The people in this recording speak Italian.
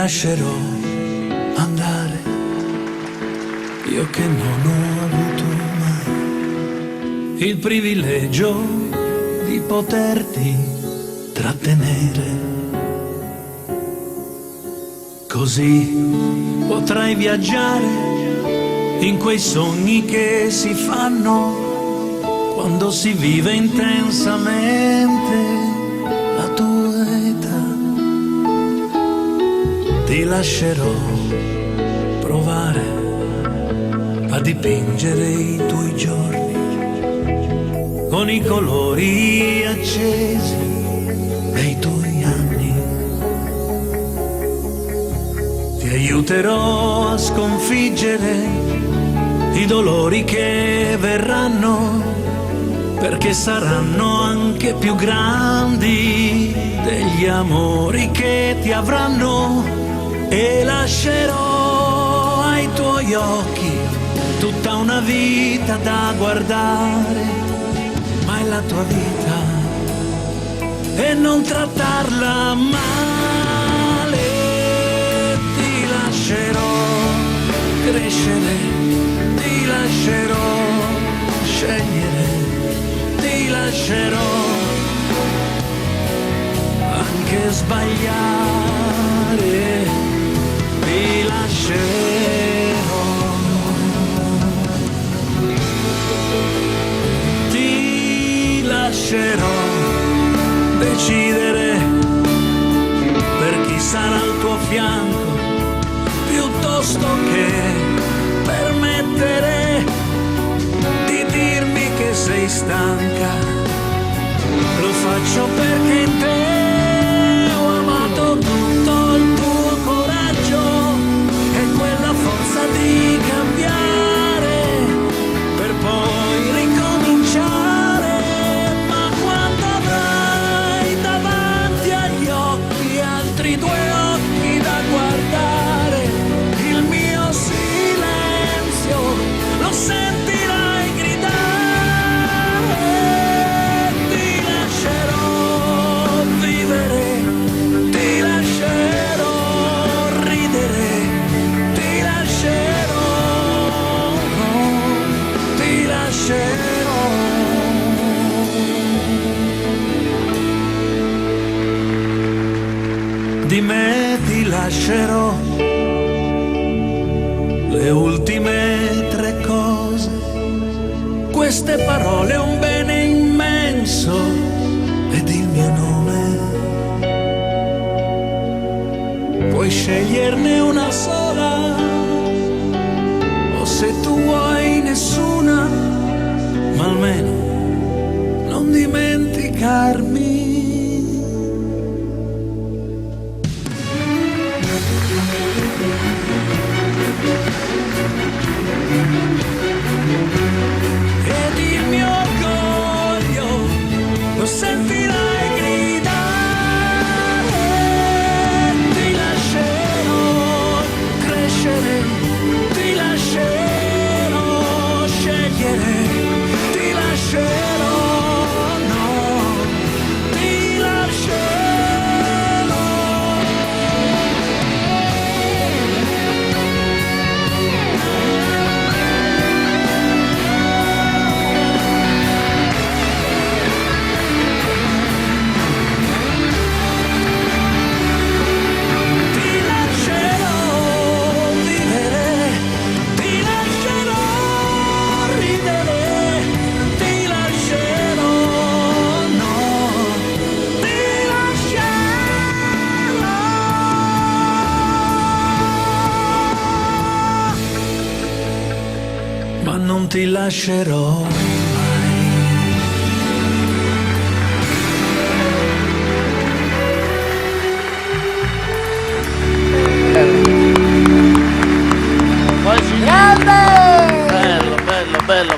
lascerò andare, io che non ho avuto mai il privilegio di poterti trattenere. Così potrai viaggiare in quei sogni che si fanno quando si vive intensamente la tua età. Ti lascerò provare a dipingere i tuoi giorni con i colori accesi dei tuoi anni. Ti aiuterò a sconfiggere i dolori che verranno, perché saranno anche più grandi degli amori che ti avranno. E lascerò ai tuoi occhi tutta una vita da guardare, ma è la tua vita e non trattarla male. Ti lascerò crescere, ti lascerò scegliere, ti lascerò anche sbagliare, ti lascerò, ti lascerò decidere per chi sarà al tuo fianco, piuttosto che permettere di dirmi che sei stanca. Lo faccio perché in te ho amato tutto il tuo coraggio e quella forza di cambiare per poi ricominciare. Ma quando avrai davanti agli occhi altri due occhi da guardare, il mio silenzio lo sentirai gridare. Ti lascerò vivere, ti lascerò ridere, ti lascerò, ti lascerò. Di me ti lascerò le ultime tre cose, queste parole, un bene immenso ed il mio nome. Puoi sceglierne una sola, o se tu vuoi nessuna, ma almeno non dimenticarmi. Ed il mio orgoglio lo sentirai gridare. Ti lascerò crescere, ti lascerò scegliere, ti lascerò, no, ti lascerò. Ti lascerò vivere, ti lascerò ridere, ti lascerò, no, ti lascerò. Ma non ti lascerò mai. Poi si... Grande! Bello, bello, bello, bello.